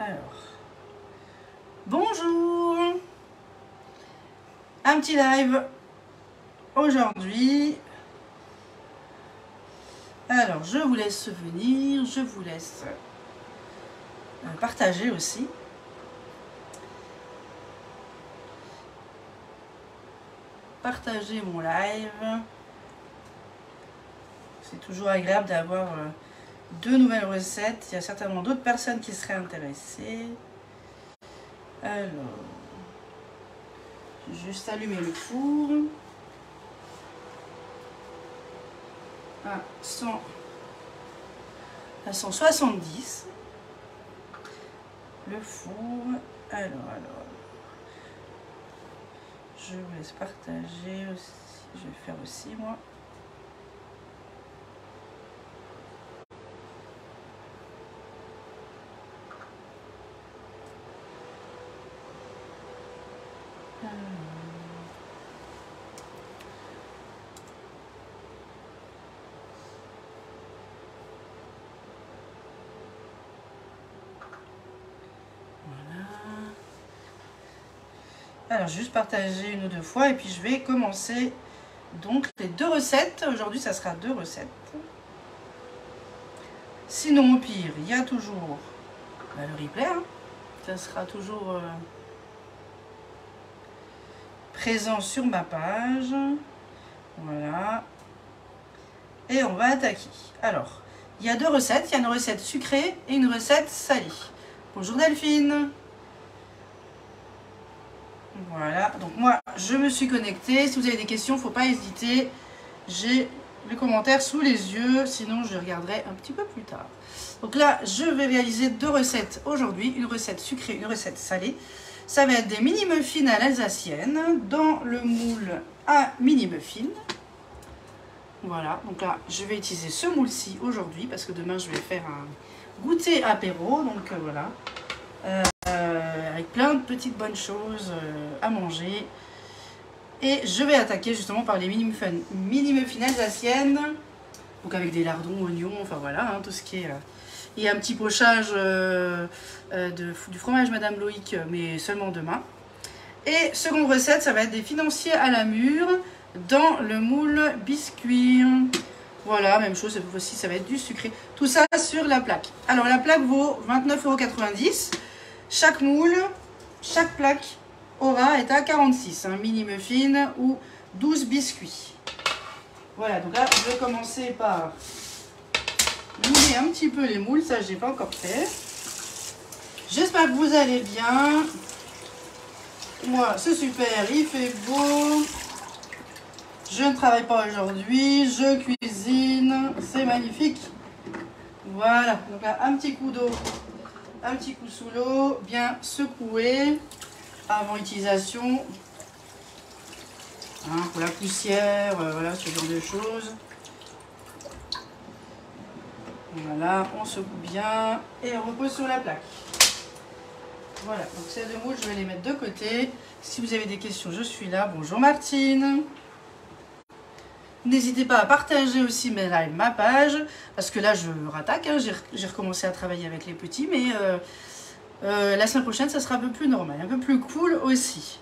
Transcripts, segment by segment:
Alors, bonjour. Un petit live aujourd'hui. Alors, je vous laisse venir, je vous laisse partager aussi. Partager mon live. C'est toujours agréable d'avoir deux nouvelles recettes. Il y a certainement d'autres personnes qui seraient intéressées. Alors, j'ai juste allumé le four. À 170. Le four. Alors. Je vous laisse partager aussi. Je vais faire aussi moi. Alors, juste partager une ou deux fois et puis je vais commencer donc les deux recettes. Aujourd'hui, ça sera deux recettes. Sinon, au pire, il y a toujours le replay. Hein. Ça sera toujours présent sur ma page. Voilà. Et on va attaquer. Alors, il y a deux recettes. Il y a une recette sucrée et une recette salée. Bonjour Delphine. Voilà, donc moi je me suis connectée. Si vous avez des questions, il ne faut pas hésiter. J'ai les commentaires sous les yeux, sinon je les regarderai un petit peu plus tard. Donc là, je vais réaliser deux recettes aujourd'hui, une recette sucrée, une recette salée. Ça va être des mini muffins à l'alsacienne dans le moule à mini muffins. Voilà, donc là je vais utiliser ce moule-ci aujourd'hui parce que demain je vais faire un goûter apéro, donc voilà. Avec plein de petites bonnes choses à manger. Et je vais attaquer justement par les mini muffins alsaciennes. Donc avec des lardons, oignons, enfin voilà, hein, tout ce qui est... et un petit pochage du fromage Madame Loïc, mais seulement demain. Et seconde recette, ça va être des financiers à la mûre dans le moule biscuit. Voilà, même chose, cette fois-ci, ça va être du sucré. Tout ça sur la plaque. Alors la plaque vaut 29,90 €. Chaque moule, chaque plaque est à 46, un mini muffin ou 12 biscuits. Voilà, donc là, je vais commencer par mouler un petit peu les moules. Ça, je n'ai pas encore fait. J'espère que vous allez bien. Moi, c'est super, il fait beau. Je ne travaille pas aujourd'hui, je cuisine. C'est magnifique. Voilà, donc là, un petit coup d'eau. Un petit coup sous l'eau, bien secoué avant utilisation. Hein, pour la poussière, voilà, ce genre de choses. Voilà, on secoue bien et on repose sur la plaque. Voilà, donc ces deux moules, je vais les mettre de côté. Si vous avez des questions, je suis là. Bonjour Martine. N'hésitez pas à partager aussi mes lives, ma page, parce que là je rattaque, hein, j'ai recommencé à travailler avec les petits, mais la semaine prochaine ça sera un peu plus normal, un peu plus cool aussi.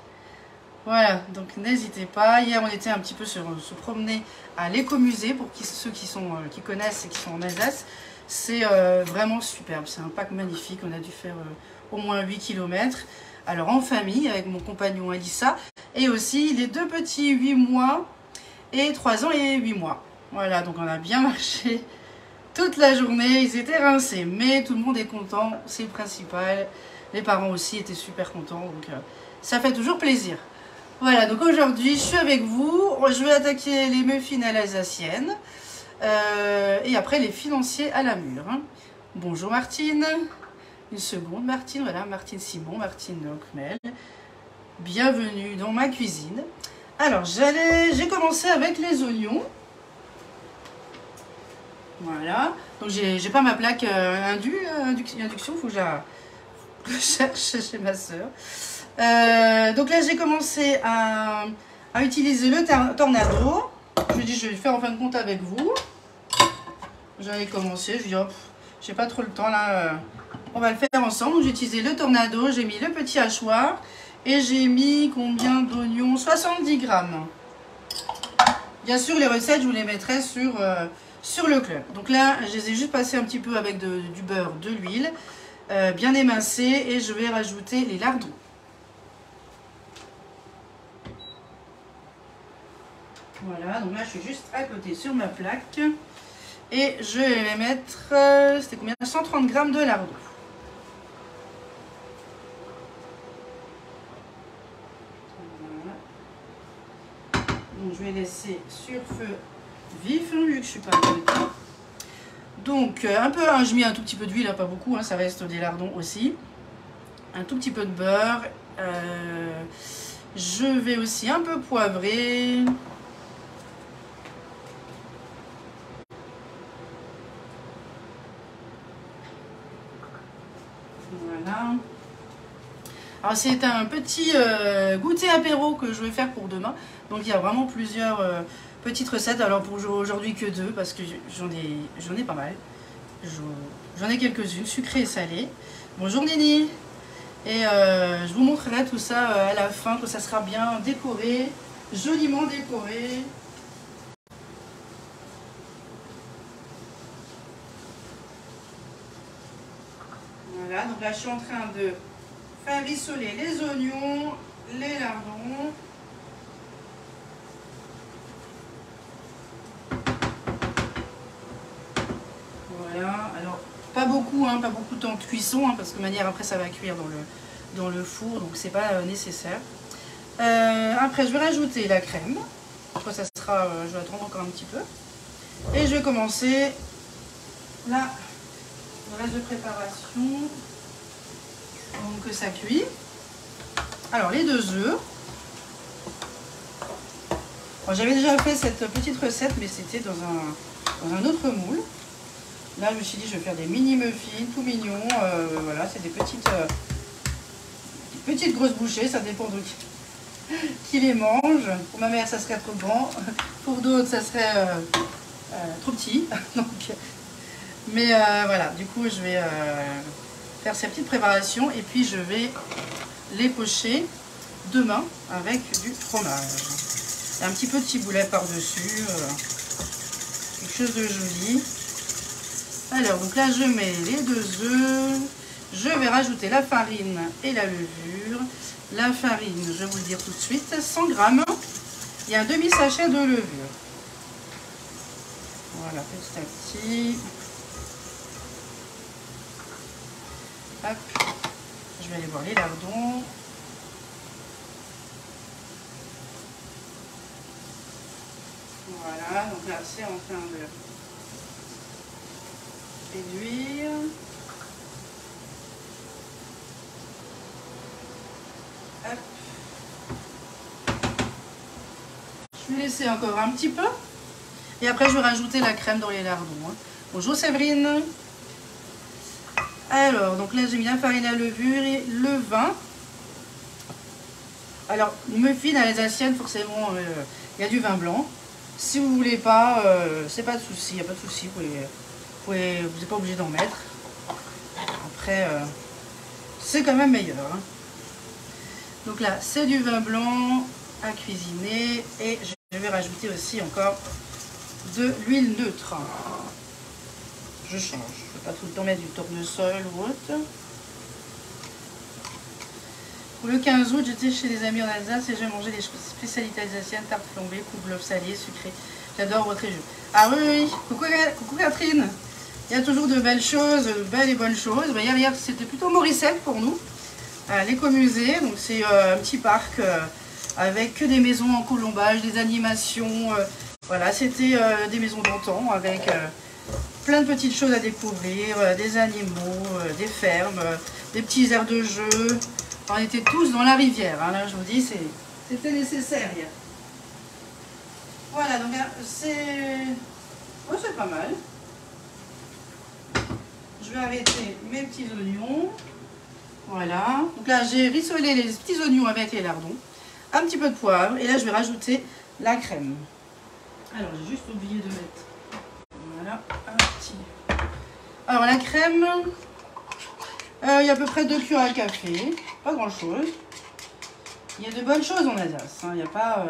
Voilà, donc n'hésitez pas. Hier on était un petit peu se promener à l'écomusée, pour ceux qui connaissent et qui sont en Alsace. C'est vraiment superbe, c'est un parc magnifique, on a dû faire au moins 8 km. Alors en famille, avec mon compagnon Alissa, et aussi les deux petits 8 mois, et 3 ans et 8 mois. Voilà, donc on a bien marché toute la journée. Ils étaient rincés, mais tout le monde est content, c'est le principal. Les parents aussi étaient super contents, donc ça fait toujours plaisir. Voilà, donc aujourd'hui, je suis avec vous. Je vais attaquer les muffins à l'alsacienne. Et après, les financiers à la mûre. Hein. Bonjour Martine. Une seconde, Martine. Voilà, Martine Simon, Martine Ocmel. Bienvenue dans ma cuisine. Alors, j'ai commencé avec les oignons. Voilà. Donc, j'ai pas ma plaque induction. Il faut que je la cherche chez ma soeur. Donc là, j'ai commencé à utiliser le tornado. Je me dis, je vais le faire en fin de compte avec vous. J'allais commencer. Je dis, hop, j'ai pas trop le temps là. on va le faire ensemble. J'ai utilisé le tornado, j'ai mis le petit hachoir et j'ai mis combien d'oignons? 70 grammes. Bien sûr, les recettes, je vous les mettrai sur le club. Donc là, je les ai juste passés un petit peu avec du beurre, de l'huile, bien émincé, et je vais rajouter les lardons. Voilà, donc là, je suis juste à côté sur ma plaque. Et je vais mettre, c'était combien? 130 grammes de lardons. Donc je vais laisser sur feu vif, vu que je suis pas à côté. Donc un peu, je mets un tout petit peu d'huile, pas beaucoup, ça reste des lardons aussi. Un tout petit peu de beurre. Je vais aussi un peu poivrer. Voilà. Alors c'est un petit goûter apéro que je vais faire pour demain. Donc il y a vraiment plusieurs petites recettes. Alors pour aujourd'hui que 2 parce que j'en ai pas mal. J'en ai quelques-unes, sucrées et salées. Bonjour Nini. Et je vous montrerai tout ça à la fin, que ça sera bien décoré, joliment décoré. Voilà, donc là je suis en train de faire rissoler les oignons, les lardons. Voilà, alors pas beaucoup de temps de cuisson, parce que de manière après ça va cuire dans le four, donc c'est pas nécessaire. Après je vais rajouter la crème. Après ça sera, je vais attendre encore un petit peu. Et je vais commencer là, le reste de préparation. Donc ça cuit. Alors les 2 œufs. J'avais déjà fait cette petite recette, mais c'était dans un autre moule. Là je me suis dit je vais faire des mini muffins tout mignons. Voilà, c'est des petites grosses bouchées, ça dépend de qui les mange. Pour ma mère ça serait trop grand, pour d'autres ça serait trop petit. Donc, mais voilà, du coup je vais faire ces petites préparations et puis je vais les pocher demain avec du fromage. Et un petit peu de ciboulette par-dessus, quelque chose de joli. Alors donc là je mets les 2 œufs, je vais rajouter la farine et la levure. La farine, je vais vous le dire tout de suite, 100 grammes. Il y a un demi-sachet de levure. Voilà, petit à petit. Hop. Je vais aller voir les lardons. Voilà, donc là c'est en train de réduire. Hop. Je vais laisser encore un petit peu. Et après je vais rajouter la crème dans les lardons. Bonjour Séverine. Alors, donc là j'ai mis la farine à levure et le vin. Alors, muffin à l'alsacienne, forcément, il y a du vin blanc. Si vous voulez pas, c'est pas de souci, il n'y a pas de souci. Vous n'êtes pas obligé d'en mettre. Après, c'est quand même meilleur. Donc là, c'est du vin blanc à cuisiner. Et je vais rajouter aussi encore de l'huile neutre. Je change. Je ne vais pas tout le temps mettre du tournesol ou autre. Pour le 15 août, j'étais chez des amis en Alsace et j'ai mangé des spécialités alsaciennes, tarte flambée, kouglof salé, sucré. J'adore votre région. Ah oui, oui. Coucou Catherine. Il y a toujours de belles choses, de belles et bonnes choses. Hier, c'était plutôt Moricelle pour nous, l'écomusée. Donc c'est un petit parc avec que des maisons en colombage, des animations. Voilà, c'était des maisons d'antan avec plein de petites choses à découvrir, des animaux, des fermes, des petits aires de jeu. On était tous dans la rivière, là je vous dis, c'était nécessaire hier. Voilà, donc c'est pas mal. Je vais arrêter mes petits oignons. Voilà, donc là j'ai rissolé les petits oignons avec les lardons. Un petit peu de poivre, et là je vais rajouter la crème. Alors j'ai juste oublié de mettre, voilà, un petit. Alors la crème, Il y a à peu près 2 cuillères à café. Pas grand chose. Il y a de bonnes choses en Alsace. Hein. Il n'y a pas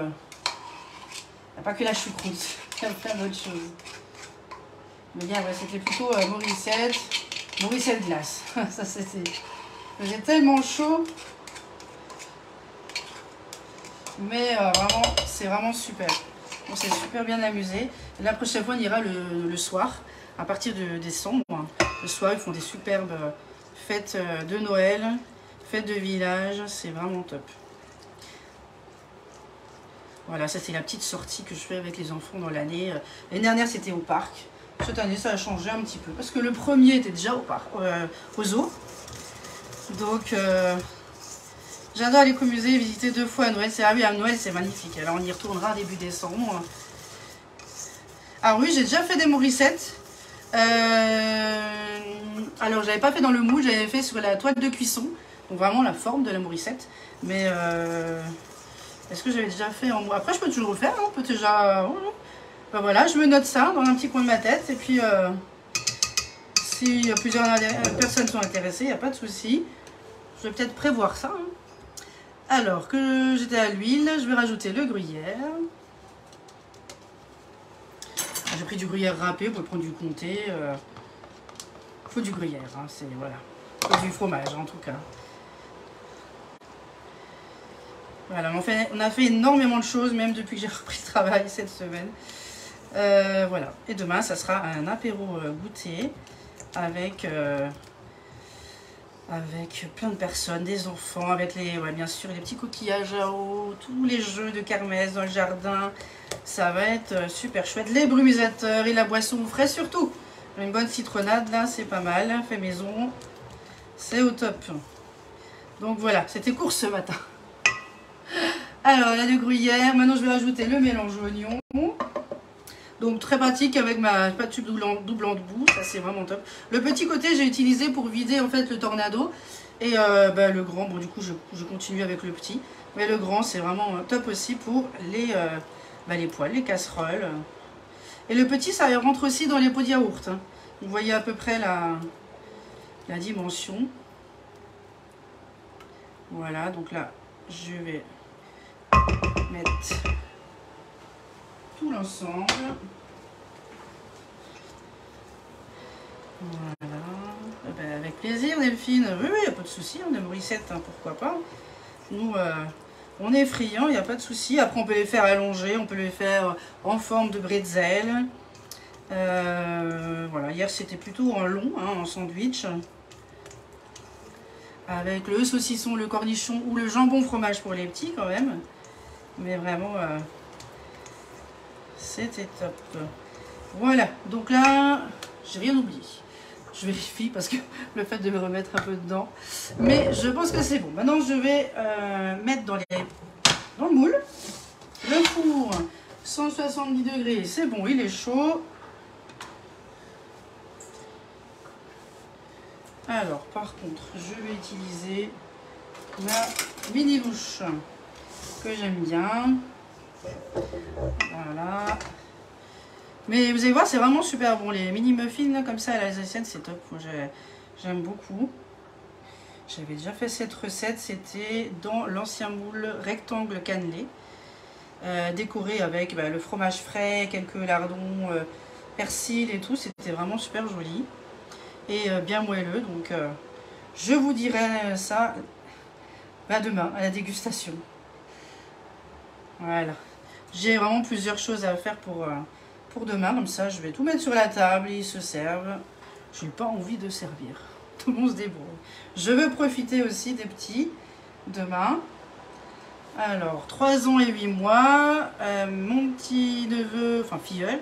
que la choucroute. Il y a plein d'autres choses. Mais bien, ouais, c'était plutôt Morissette glace. Ça, c'était... J'ai tellement chaud. Mais vraiment, c'est vraiment super. On s'est super bien amusé. La prochaine fois, on ira le soir, à partir de décembre. Le soir, ils font des superbes fêtes de Noël, fêtes de village. C'est vraiment top. Voilà, ça c'est la petite sortie que je fais avec les enfants dans l'année. L'année dernière, c'était au parc. Cette année, ça a changé un petit peu. Parce que le premier était déjà au parc, au zoo. Donc, j'adore aller au musée et visiter 2 fois à Noël. C'est, ah oui, à Noël, c'est magnifique. Alors, on y retournera début décembre. Ah oui, j'ai déjà fait des Morissettes. Alors, j'avais pas fait dans le moule, j'avais fait sur la toile de cuisson. Donc, vraiment la forme de la Morissette. Mais, est-ce que j'avais déjà fait en moule? Après, je peux toujours le faire. Hein, on peut déjà... Ben voilà, je me note ça dans un petit coin de ma tête. Et puis, si plusieurs personnes sont intéressées, il n'y a pas de souci. Je vais peut-être prévoir ça. Hein. Alors, que j'étais à l'huile, je vais rajouter le gruyère. J'ai pris du gruyère râpé, vous pouvez prendre du comté. Il faut du gruyère, hein, c'est voilà. Faut du fromage en tout cas. Voilà, on a fait énormément de choses, même depuis que j'ai repris le travail cette semaine. Voilà. Et demain, ça sera un apéro goûter avec plein de personnes, des enfants, avec bien sûr les petits coquillages à eau, tous les jeux de kermesse dans le jardin. Ça va être super chouette. Les brumisateurs et la boisson fraîche surtout. Une bonne citronnade là, c'est pas mal. Fait maison, c'est au top. Donc voilà, c'était court ce matin. Alors, il y a du gruyère. Maintenant, je vais rajouter le mélange oignon. Donc, très pratique avec ma pâte doublante de boue. Ça, c'est vraiment top. Le petit côté, j'ai utilisé pour vider en fait le tornado. Et le grand, bon, du coup, je continue avec le petit. Mais le grand, c'est vraiment top aussi pour les poêles, les casseroles. Et le petit, ça rentre aussi dans les pots de yaourt. Hein. Vous voyez à peu près la dimension. Voilà, donc là, je vais mettre tout l'ensemble. Voilà. Ben, avec plaisir, Delphine. Oui, il n'y a pas de souci. On est Morissette, hein, pourquoi pas. Nous, on est friands, il n'y a pas de souci. Après, on peut les faire allongés, on peut les faire en forme de bretzel. Voilà, hier, c'était plutôt en long, hein, en sandwich. Avec le saucisson, le cornichon ou le jambon fromage pour les petits quand même. Mais vraiment, c'était top. Voilà, donc là, j'ai rien oublié. Je vérifie parce que le fait de me remettre un peu dedans. Mais je pense que c'est bon. Maintenant, je vais mettre dans le moule. Le four, 170 degrés, c'est bon, il est chaud. Alors, par contre, je vais utiliser ma mini louche que j'aime bien. Voilà. Mais vous allez voir, c'est vraiment super bon. Les mini muffins là, comme ça à l'alsacienne, c'est top. Moi, j'aime beaucoup. J'avais déjà fait cette recette. C'était dans l'ancien moule rectangle cannelé. Décoré avec le fromage frais, quelques lardons, persil et tout. C'était vraiment super joli. Et bien moelleux. Donc, je vous dirai ça demain à la dégustation. Voilà. J'ai vraiment plusieurs choses à faire pour demain. Comme ça, je vais tout mettre sur la table. Ils se servent. Je n'ai pas envie de servir. Tout le monde se débrouille. Je veux profiter aussi des petits demain. Alors, 3 ans et 8 mois. Mon petit neveu, enfin filleul,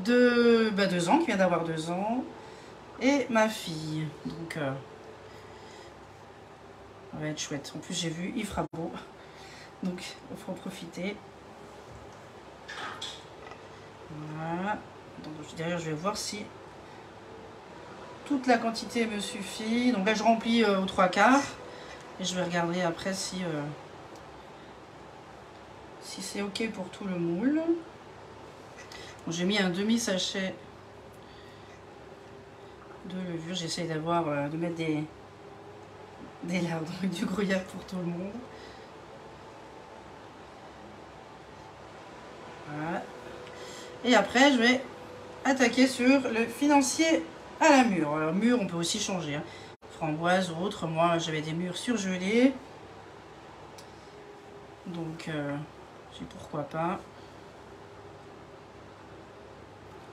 de 2 ans, qui vient d'avoir 2 ans. Et ma fille. Donc, ça va être chouette. En plus, j'ai vu, il fera beau. Donc, il faut en profiter. Voilà. Donc, derrière, je vais voir si toute la quantité me suffit. Donc là, je remplis aux 3/4. Et je vais regarder après si c'est OK pour tout le moule. Bon, j'ai mis un demi-sachet de levure. J'essaye de mettre des lardons et du gruyère pour tout le monde. Voilà. Et après, je vais attaquer sur le financier à la mûre. Alors, mûre, on peut aussi changer. Hein. Framboise ou autre. Moi, j'avais des mûres surgelées. Donc, c'est pourquoi pas.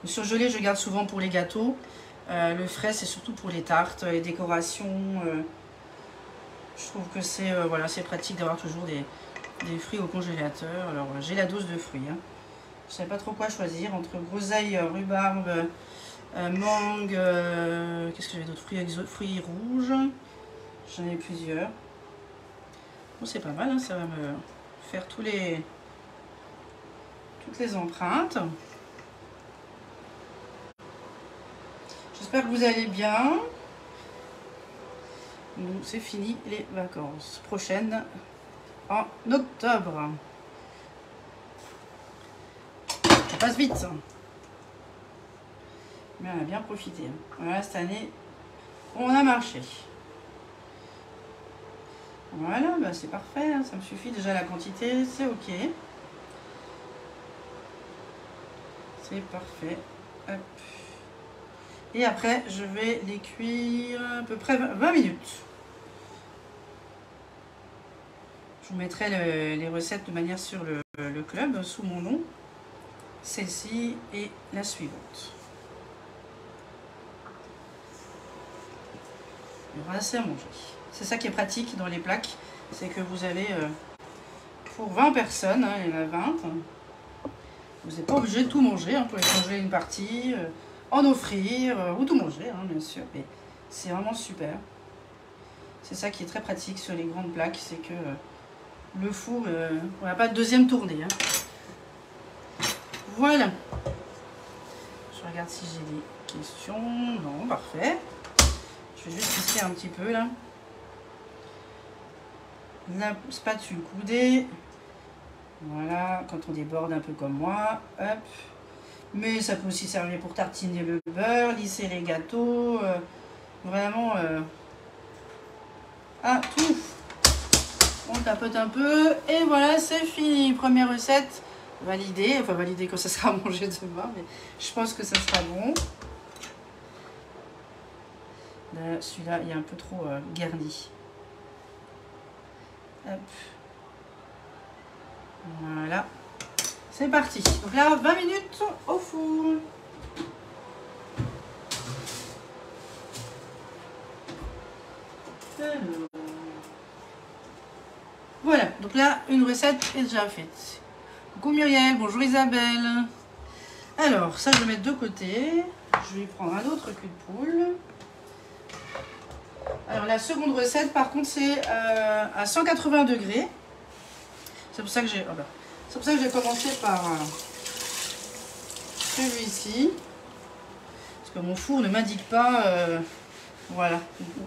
Le surgelé, je garde souvent pour les gâteaux. Le frais, c'est surtout pour les tartes, les décorations. Je trouve que c'est voilà, c'est pratique d'avoir toujours des fruits au congélateur. Alors, j'ai la dose de fruits. Hein. Je ne sais pas trop quoi choisir entre groseille, rhubarbe, mangue. Qu'est-ce que j'avais d'autres fruits rouges. J'en ai plusieurs. Bon, c'est pas mal, hein, ça va me faire toutes les empreintes. J'espère que vous allez bien. Bon, c'est fini les vacances. Prochaines en octobre. Ça passe vite. Mais on a bien profité. Voilà, cette année, on a marché. Voilà, bah c'est parfait. Hein, ça me suffit déjà la quantité. C'est ok. C'est parfait. Hop. Et après, je vais les cuire à peu près 20 minutes. Je vous mettrai les recettes de manière sur le club sous mon nom. Celle-ci et la suivante. Il y aura assez à manger. C'est ça qui est pratique dans les plaques. C'est que vous avez pour 20 personnes, hein, il y en a 20. Vous n'êtes pas obligé de tout manger. Hein, vous pouvez manger une partie. En offrir ou tout manger, hein, bien sûr, mais c'est vraiment super. C'est ça qui est très pratique sur les grandes plaques, c'est que le four, on n'a pas de deuxième tournée. Hein. Voilà. Je regarde si j'ai des questions. Non, parfait. Je vais juste lisser un petit peu là. La spatule coudée. Voilà, quand on déborde un peu comme moi. Hop. Mais ça peut aussi servir pour tartiner le beurre, lisser les gâteaux, vraiment tout. On tapote un peu et voilà, c'est fini. Première recette validée, enfin validée quand ça sera mangé demain, mais je pense que ça sera bon. Celui-là, il est un peu trop garni. Hop. Voilà. C'est parti. Donc là, 20 minutes au four. Alors. Voilà. Donc là, une recette est déjà faite. Coucou Muriel. Bonjour Isabelle. Alors, ça, je vais mettre de côté. Je vais prendre un autre cul de poule. Alors, la seconde recette, par contre, c'est à 180 degrés. C'est pour ça que j'ai... Oh ben. C'est pour ça que j'ai commencé par celui-ci. Parce que mon four ne m'indique pas voilà,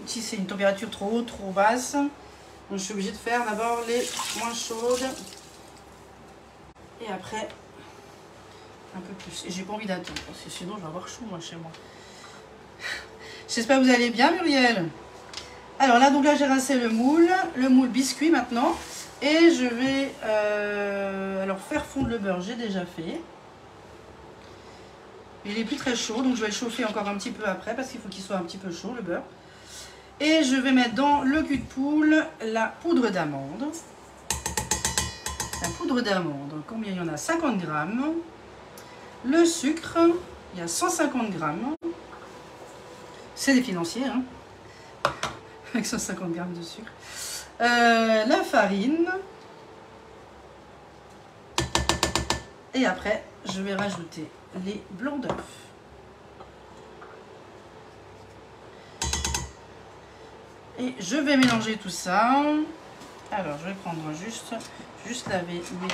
si c'est une température trop haute, trop basse. Donc je suis obligée de faire d'abord les moins chaudes. Et après un peu plus. Et j'ai pas envie d'attendre parce que sinon je vais avoir chaud moi chez moi. J'espère que vous allez bien Muriel. Alors là, donc là j'ai rincé le moule biscuit maintenant. Et je vais alors faire fondre le beurre, j'ai déjà fait. Il est plus très chaud, donc je vais le chauffer encore un petit peu après parce qu'il faut qu'il soit un petit peu chaud le beurre. Et je vais mettre dans le cul de poule la poudre d'amande. La poudre d'amande, combien il y en a? 50 grammes. Le sucre, il y a 150 grammes. C'est des financiers, hein, avec 150 grammes de sucre. La farine. Et après, je vais rajouter les blancs d'œufs. Et je vais mélanger tout ça. Alors, je vais prendre juste laver mes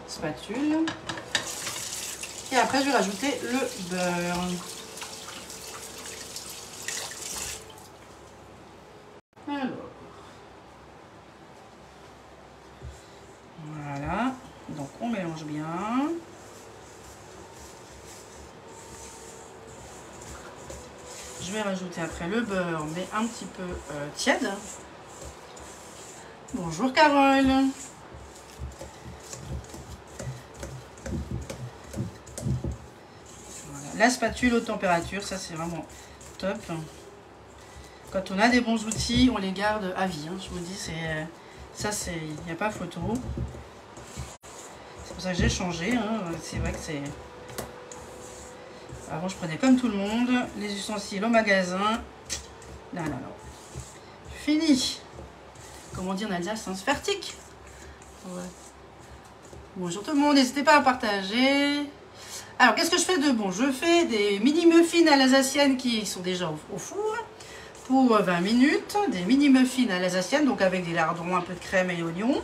spatules. Et après, je vais rajouter le beurre. Alors. Voilà. Donc, on mélange bien. Je vais rajouter après le beurre, mais un petit peu tiède. Bonjour Carole. Voilà. La spatule haute température, ça c'est vraiment top. Quand on a des bons outils, on les garde à vie. Hein. Je vous dis, ça, il n'y a pas photo. C'est pour ça que j'ai changé. Hein. C'est vrai que c'est... Avant, je prenais comme tout le monde les ustensiles au magasin. Non. Fini. Comme on dit en Alsace, c'est fertig. Ouais. Bonjour tout le monde, n'hésitez pas à partager. Alors, qu'est-ce que je fais de bon? Je fais des mini muffins à l'alsacienne qui sont déjà au four. Pour 20 minutes, des mini muffins à l'alsacienne, donc avec des lardons, un peu de crème et oignons.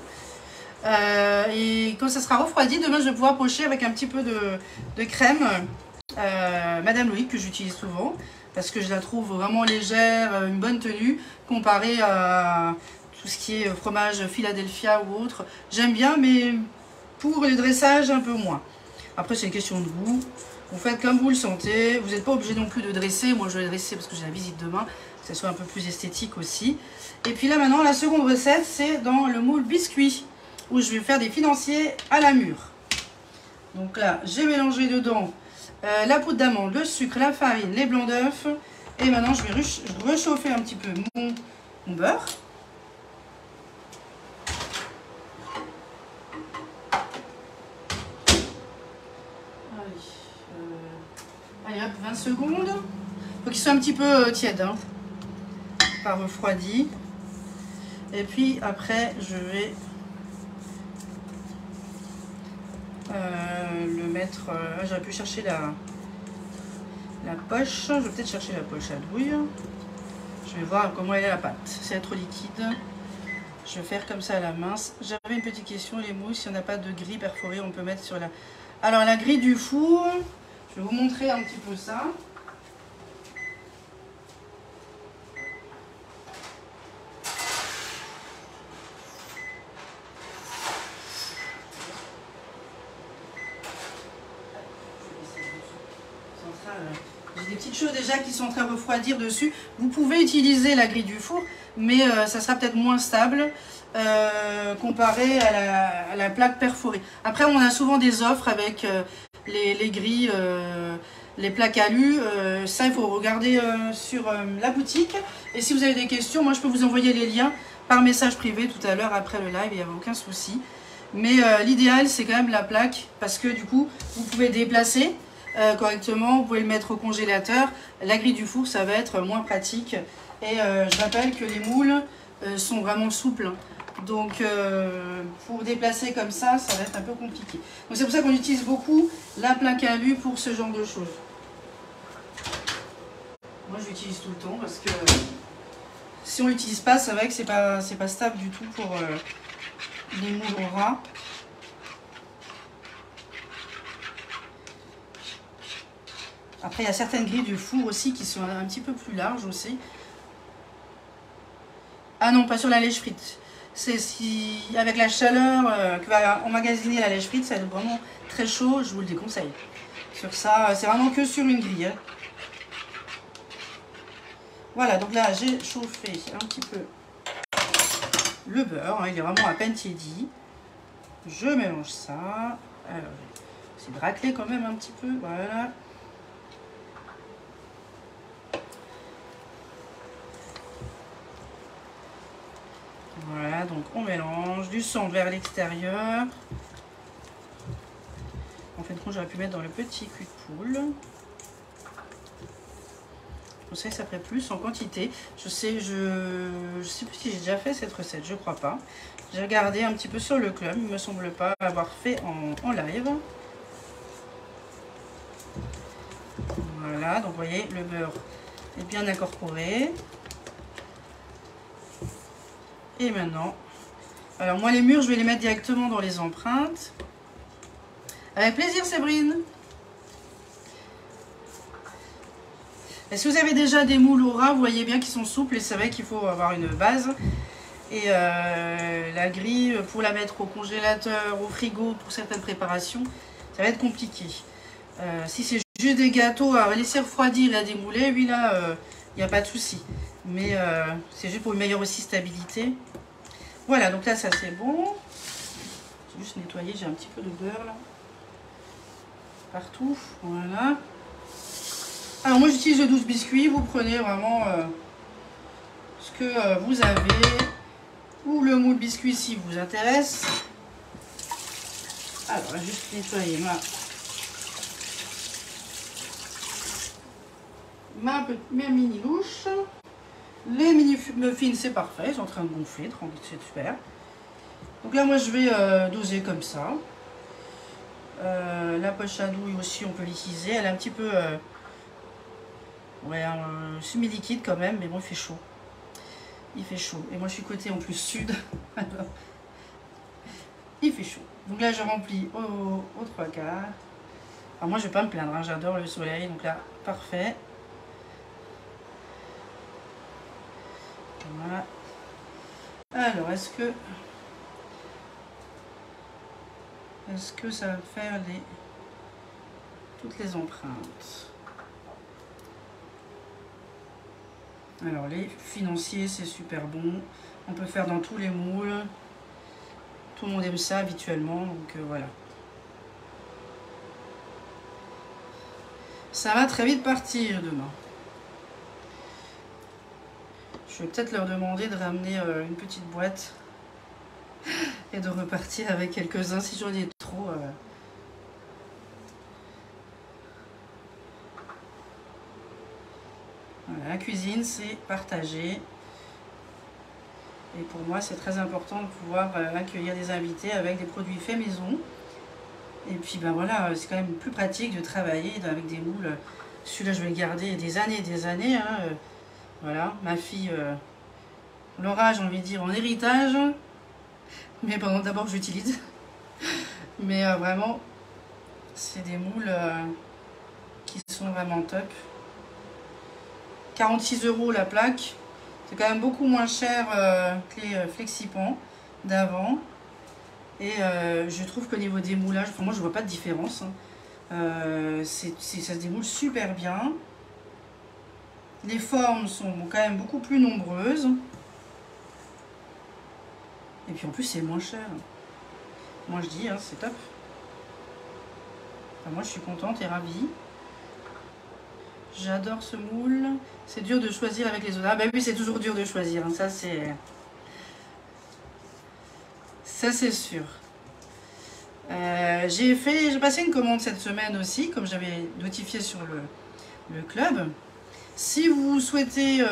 Et quand ça sera refroidi, demain je vais pouvoir pocher avec un petit peu de crème Madame Loïc que j'utilise souvent parce que je la trouve vraiment légère, une bonne tenue comparée à tout ce qui est fromage Philadelphia ou autre. J'aime bien, mais pour le dressage un peu moins. Après c'est une question de goût. Vous faites comme vous le sentez. Vous n'êtes pas obligé non plus de dresser. Moi je vais dresser parce que j'ai la visite demain. Que ce soit un peu plus esthétique aussi. Et puis là maintenant la seconde recette c'est dans le moule biscuit où je vais faire des financiers à la mûre. Donc là j'ai mélangé dedans la poudre d'amande, le sucre, la farine, les blancs d'œufs. Et maintenant je vais réchauffer un petit peu mon beurre. Allez hop, 20 secondes. Il faut qu'il soit un petit peu tiède. Hein. Pas refroidi. Et puis après je vais le mettre. J'aurais pu chercher la poche. Je vais peut-être chercher la poche à douille. Je vais voir comment elle est la pâte. Si elle est trop liquide, je vais faire comme ça à la mince. J'avais une petite question, les mousses, si on n'a pas de grille perforée, on peut mettre sur la... Alors la grille du four, je vais vous montrer un petit peu ça. J'ai des petites choses déjà qui sont en train de refroidir dessus. Vous pouvez utiliser la grille du four, mais ça sera peut-être moins stable comparé à la plaque perforée. Après, on a souvent des offres avec les grilles, les plaques alu. Ça, il faut regarder sur la boutique. Et si vous avez des questions, moi, je peux vous envoyer les liens par message privé tout à l'heure après le live. Il n'y a aucun souci. Mais l'idéal, c'est quand même la plaque parce que du coup, vous pouvez déplacer correctement, vous pouvez le mettre au congélateur. La grille du four, ça va être moins pratique. Et je rappelle que les moules sont vraiment souples. Donc pour déplacer comme ça va être un peu compliqué. Donc c'est pour ça qu'on utilise beaucoup la plaque alu pour ce genre de choses. Moi je l'utilise tout le temps parce que si on l'utilise pas, c'est vrai que c'est pas stable du tout pour les moules au ras. Après, il y a certaines grilles du four aussi qui sont un petit peu plus larges aussi. Ah non, pas sur la lèche frite. C'est si, avec la chaleur que va emmagasiner la lèche frite, ça va être vraiment très chaud, je vous le déconseille. Sur ça, c'est vraiment que sur une grille. Hein. Voilà, donc là, j'ai chauffé un petit peu le beurre. Hein, il est vraiment à peine tiédi. Je mélange ça. Alors, c'est de racler quand même un petit peu. Voilà. Voilà, donc on mélange du sang vers l'extérieur. En fait, j'aurais pu mettre dans le petit cul de poule. Je pensais que ça ferait plus en quantité. Je sais plus si j'ai déjà fait cette recette, je crois pas. J'ai regardé un petit peu sur le club, il me semble pas avoir fait en live. Voilà, donc vous voyez, le beurre est bien incorporé. Et maintenant, alors moi les mûres, je vais les mettre directement dans les empreintes. Avec plaisir Séverine. Et si vous avez déjà des moules au ras, vous voyez bien qu'ils sont souples et c'est vrai qu'il faut avoir une base. Et la grille, pour la mettre au congélateur, au frigo, pour certaines préparations, ça va être compliqué. Si c'est juste des gâteaux à laisser refroidir et à démouler, oui là, il n'y a pas de souci. Mais c'est juste pour une meilleure aussi stabilité. Voilà, donc là, ça c'est bon. J'ai juste nettoyé, j'ai un petit peu de beurre là. Partout, voilà. Alors moi j'utilise le 12 biscuits, vous prenez vraiment ce que vous avez, ou le moule biscuit si vous intéresse. Alors on va juste nettoyer mes mini louches. Les mini muffins c'est parfait, ils sont en train de gonfler, tranquille, c'est super. Donc là moi je vais doser comme ça. La poche à douille aussi on peut l'utiliser, elle est un petit peu ouais, semi-liquide quand même, mais bon il fait chaud. Il fait chaud. Et moi je suis côté en plus sud. Alors, il fait chaud. Donc là je remplis au 3/4. Alors moi je vais pas me plaindre, hein, j'adore le soleil, donc là parfait. Voilà. Alors est-ce que ça va faire toutes les empreintes? Alors les financiers c'est super bon, on peut faire dans tous les moules, tout le monde aime ça habituellement, donc voilà. Ça va très vite partir demain. Je vais peut-être leur demander de ramener une petite boîte et de repartir avec quelques-uns si j'en ai trop. Voilà, la cuisine, c'est partager. Et pour moi, c'est très important de pouvoir accueillir des invités avec des produits faits maison. Et puis, ben voilà, c'est quand même plus pratique de travailler avec des moules. Celui-là, je vais le garder des années, hein. Voilà, ma fille Laura, j'ai envie de dire, en héritage. Mais pendant d'abord, j'utilise. Mais vraiment, c'est des moules qui sont vraiment top. 46 € la plaque. C'est quand même beaucoup moins cher que les Flexipan d'avant. Et je trouve qu'au niveau des moulages, enfin, moi je vois pas de différence. Hein. Ça se démoule super bien. Les formes sont quand même beaucoup plus nombreuses. Et puis en plus c'est moins cher. Moi je dis, hein, c'est top. Enfin, moi je suis contente et ravie. J'adore ce moule. C'est dur de choisir avec les autres. Ah bah oui, c'est toujours dur de choisir. Hein. Ça c'est sûr. J'ai passé une commande cette semaine aussi, comme j'avais notifié sur le club. Si vous souhaitez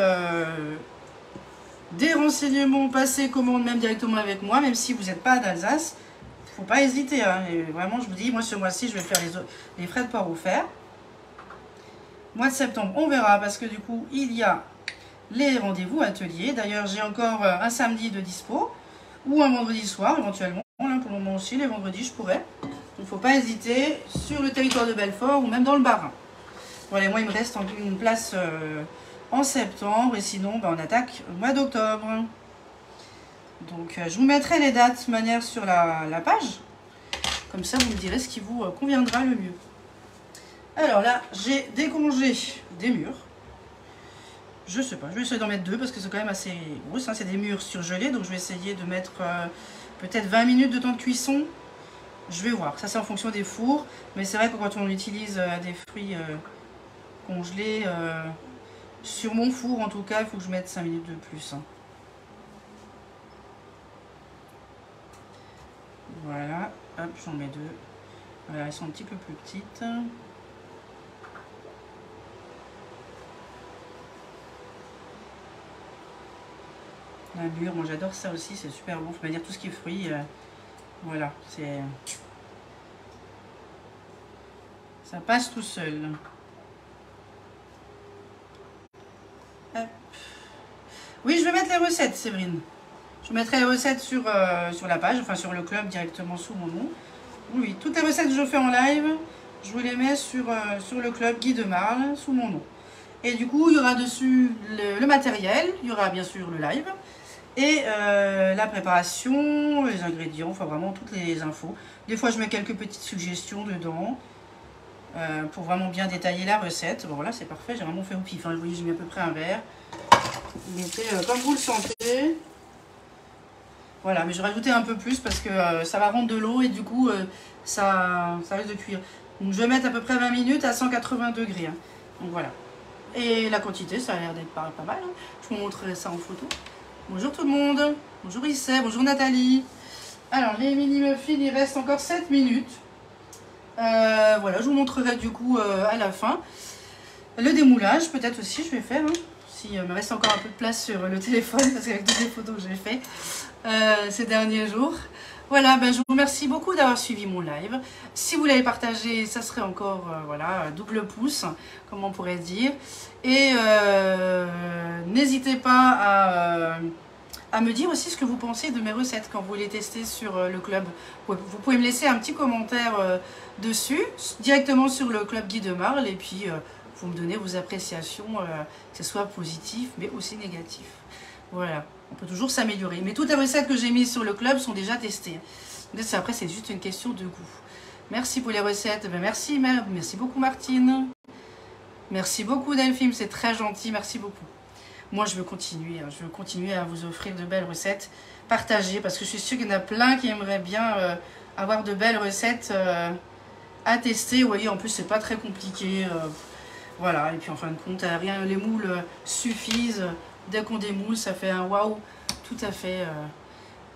des renseignements, passer commande même directement avec moi, même si vous n'êtes pas d'Alsace, il ne faut pas hésiter. Hein. Et vraiment, je vous dis, moi ce mois-ci, je vais faire les frais de port offerts. Mois de septembre, on verra, parce que du coup, il y a les rendez-vous ateliers. D'ailleurs, j'ai encore un samedi de dispo, ou un vendredi soir, éventuellement. Là, pour le moment aussi, les vendredis, je pourrais. Il ne faut pas hésiter sur le territoire de Belfort, ou même dans le Bas-Rhin. Voilà, moi, il me reste une place en septembre, et sinon, ben, on attaque le mois d'octobre. Donc, je vous mettrai les dates manière sur la page. Comme ça, vous me direz ce qui vous conviendra le mieux. Alors là, j'ai décongé des murs. Je sais pas, je vais essayer d'en mettre 2 parce que c'est quand même assez gros. Hein, c'est des murs surgelés, donc je vais essayer de mettre peut-être 20 minutes de temps de cuisson. Je vais voir, ça c'est en fonction des fours. Mais c'est vrai que quand on utilise des fruits congelés, sur mon four en tout cas, il faut que je mette 5 minutes de plus. Hein. Voilà, hop, j'en mets 2. Voilà, elles sont un petit peu plus petites. La mûre, moi j'adore ça aussi, c'est super bon. Faut pas dire tout ce qui est fruits. Voilà, ça passe tout seul. Hop. Oui, je vais mettre les recettes, Séverine. Je mettrai les recettes sur la page, enfin sur le club directement sous mon nom. Oui, toutes les recettes que je fais en live, je vous les mets sur le club Guy de Marle sous mon nom. Et du coup, il y aura dessus le matériel, il y aura bien sûr le live. Et la préparation, les ingrédients, enfin vraiment toutes les infos. Des fois je mets quelques petites suggestions dedans pour vraiment bien détailler la recette. Bon voilà, c'est parfait, j'ai vraiment fait au pif. Hein. Vous voyez, j'ai mis à peu près un verre. Vous mettez comme vous le sentez. Voilà, mais je vais rajouter un peu plus parce que ça va rendre de l'eau et du coup, ça risque de cuire. Donc je vais mettre à peu près 20 minutes à 180 degrés. Hein. Donc voilà. Et la quantité, ça a l'air d'être pas mal. Hein. Je vous montrerai ça en photo. Bonjour tout le monde. Bonjour Issey, bonjour Nathalie. Alors, les mini-muffins, il reste encore 7 minutes. Voilà, je vous montrerai du coup à la fin. Le démoulage, peut-être aussi, je vais faire. Hein, s'il me reste encore un peu de place sur le téléphone, parce qu'avec toutes les photos que j'ai fait ces derniers jours. Voilà, ben, je vous remercie beaucoup d'avoir suivi mon live. Si vous l'avez partagé, ça serait encore voilà, double pouce, comme on pourrait dire. Et n'hésitez pas à me dire aussi ce que vous pensez de mes recettes quand vous les testez sur le club. Vous pouvez me laisser un petit commentaire dessus, directement sur le club Guy de Marle, et puis vous me donnez vos appréciations, que ce soit positif, mais aussi négatif. Voilà, on peut toujours s'améliorer. Mais toutes les recettes que j'ai mises sur le club sont déjà testées. Après, c'est juste une question de goût. Merci pour les recettes. Ben, merci beaucoup Martine. Merci beaucoup Delphine, c'est très gentil, merci beaucoup. Moi, je veux continuer. Je veux continuer à vous offrir de belles recettes partagées parce que je suis sûre qu'il y en a plein qui aimeraient bien avoir de belles recettes à tester. Vous voyez, en plus, c'est pas très compliqué. Voilà, et puis en fin de compte, rien, les moules suffisent. Dès qu'on démoule, ça fait un waouh tout à fait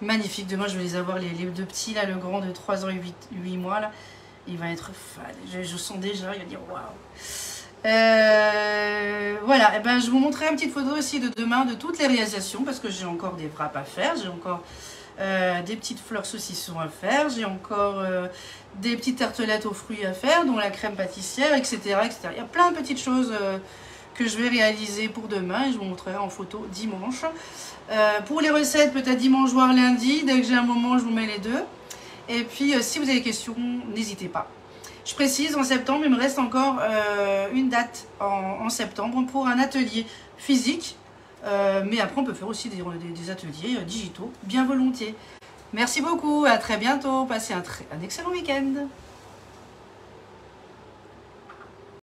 magnifique. Demain, je vais les avoir, les deux petits, là, le grand de 3 ans et 8 mois. Là. Il va être fade. Je sens déjà, il va dire waouh. Voilà, et ben, je vous montrerai une petite photo aussi de demain de toutes les réalisations parce que j'ai encore des wraps à faire, j'ai encore des petites fleurs saucissons à faire, j'ai encore des petites tartelettes aux fruits à faire, dont la crème pâtissière, etc. etc. Il y a plein de petites choses que je vais réaliser pour demain et je vous montrerai en photo dimanche. Pour les recettes, peut-être dimanche voire lundi, dès que j'ai un moment, je vous mets les deux. Et puis, si vous avez des questions, n'hésitez pas. Je précise, en septembre, il me reste encore une date en septembre pour un atelier physique. Mais après, on peut faire aussi des ateliers digitaux, bien volontiers. Merci beaucoup, à très bientôt. Passez un excellent week-end.